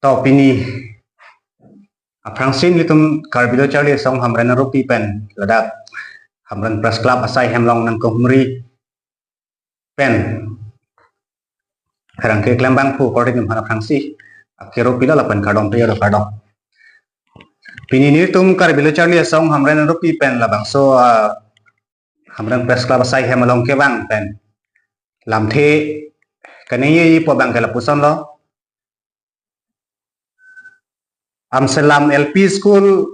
to pini aprangsin litum karbilo charlie song hamran rupi pen ladak hamran press club asai hemlong nang kumri pen karang ke klambang pu kording hana prangsi akero pila lapan kadong priyo kadong pini ni tum karbilo charlie song hamran rupi pen labang so hamran press club asai hemlong ke bang pen lam the kanei po bang kala puson lo Amsalam LP School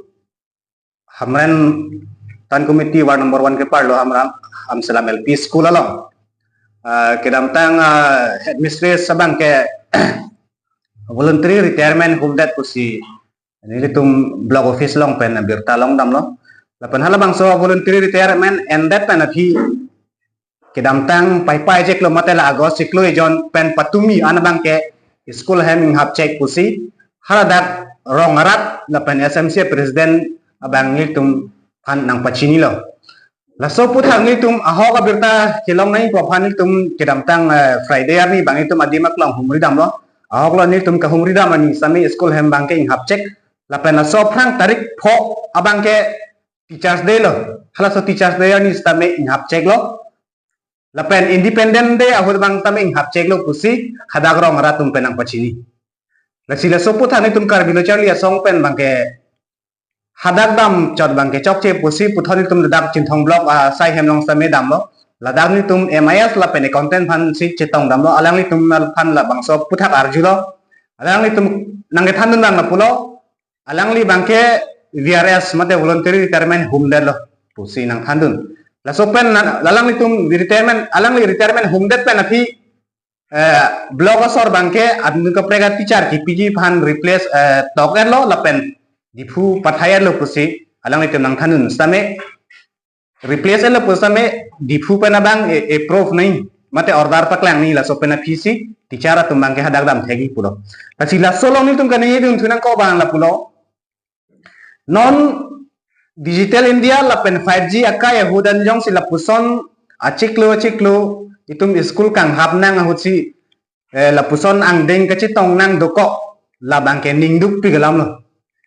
hamran tan komiti ward number 1 ke parlo Amsalam LP School along kedam tang headmistress sabang ke voluntary retirement home that pusi ini tum block office long pen birta long dam lo lapan hala bang so voluntary retirement and that pen athi kedam tang pai jek lo matela agos siklo jon pen patumi anabang ke school having hab check pusi hala dat rong arat lapan SMC presiden abang ngitum pan nang pachini lo la so putang ngitum aho ka birta kilong nai po pan ngitum kedam tang Friday ni bang ngitum adimak long humri dam lo aho lo ngitum ka humri dam ani sami school hem bang ke ing hap check lapan la so prang tarik pho abang ke teachers day lo hala so teachers day ni stame ing hap check lo lapan independent day aho bang tame ing hap check lo pusi hadag rong arat tum penang pachini Lasila soput hani tum karbilo charlie song pen bangke hadak dam chot bangke chokche pusi puthoni tum ladak chinthong block sai hemlong same dam lo ladak ni tum MIS la pen content fan si chitong dam lo alang ni tum fan la bangso puthak arjulo alang ni tum nange thandun dang la pulo alang li bangke VRS mate voluntary retirement home lo pusi nang thandun la so pen lalang ni tum retirement alang li retirement home pen athi blog asor bangke admin ka prega teacher ki PG fan replace token lo lapen dipu pathaya lo pusi alang itu nang thanun stame replace lo pusame dipu pena bang approve nai mate order paklang ni la so pena PC teacher atum bangke hadak dam thegi pulo kasi la solo ni tum kanai dum thunang ko bang la pulo non digital india lapen 5G akai hudan jong sila puson achiklo itum school kang hap nang hutsi lapuson ang deng kacitong nang doko labang ke ningduk pigalam lo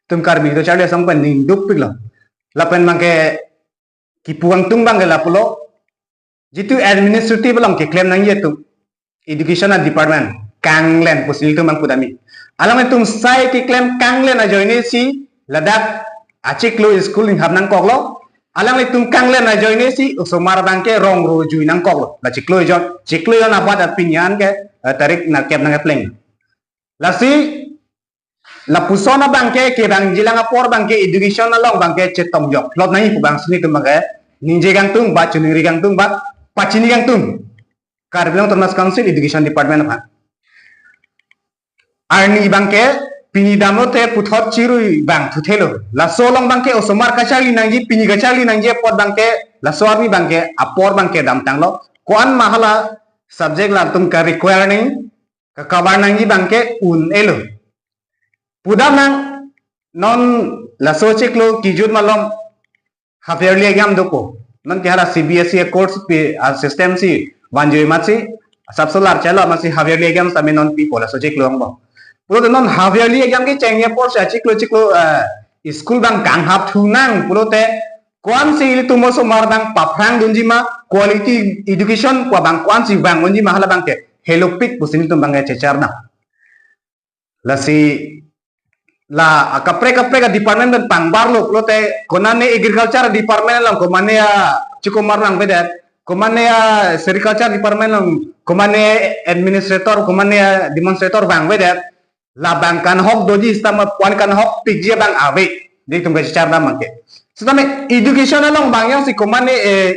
tum karbi to chale sang pen ningduk piglo lapen mangke kipuang tung bang lapulo jitu administrative long ke claim nang yetu education department kanglen pusil tum mang pudami alam tum sai ke claim kanglen a joine si ladak achiklo school ing hap nang koklo alang itum kanglen na join si usomar bangke rong ro jui nang kok la ciklo yon apa dat pinyan ke tarik na kep nang pleng la si la pusona bangke ke bang jilang apor bangke education long bangke cetong jok lot nai pu bang sini tum bangke ninje gang tung ba chuniri gang tung ba pachini gang tung kar bilang Thomas Council Education Department apa arni bangke pini damote puthot chirui bang thuthelo la solong bangke osomar kachali nangji pini kachali nangji pot bangke la soarni bangke apor bangke dam tanglo koan mahala subject la tum ka require ning ka kabar nangji bangke un elo pudam nang non la sochiklo kijud malom half yearly exam doko non tiara CBSE course pe system si wanjoi matsi sabsolar chalo masi half yearly exam same non pi pola sochiklo angbo pulo non half yearly exam ke chengye por sa chiklo school bang kang hap thunang pulo te kwan si tumo so mar bang paprang dunjima quality education kwa bang kwan si bang unji mahala bang ke hello pick pusin tum bang chechar na la si la kapre ka department ben pangbar lo pulo te konane agriculture department lang komane chukomar lang bedat komane sericulture department lang komane administrator komane demonstrator bang bedat labang kan hok doji istama puan kan hok pijia bang awe di tum ka cara mangke setame education along bang yang si komane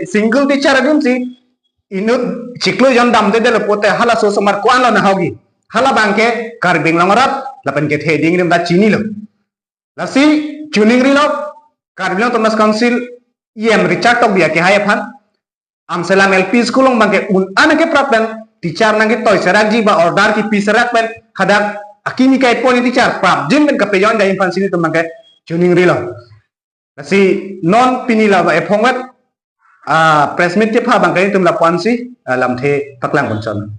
single teacher adum si inut ciklo jon dam de pote hala so somar kwan lo na hogi hala bangke karbing langarat lapan ke heading rim da chini lo la si tuning ri lo karbing Thomas Council em Richard tok biya ke hayaphan Amsalam LP school long bangke un anake prapen teacher nange toy seragi ba order ki pisarak pen hadak akini kai poni teacher prap jin ben kapeyon da infan sini tumangke tuning rilo kasi non pinila ba ephongwet press meet ke pha bangkai tum la pansi lamthe paklang bonchon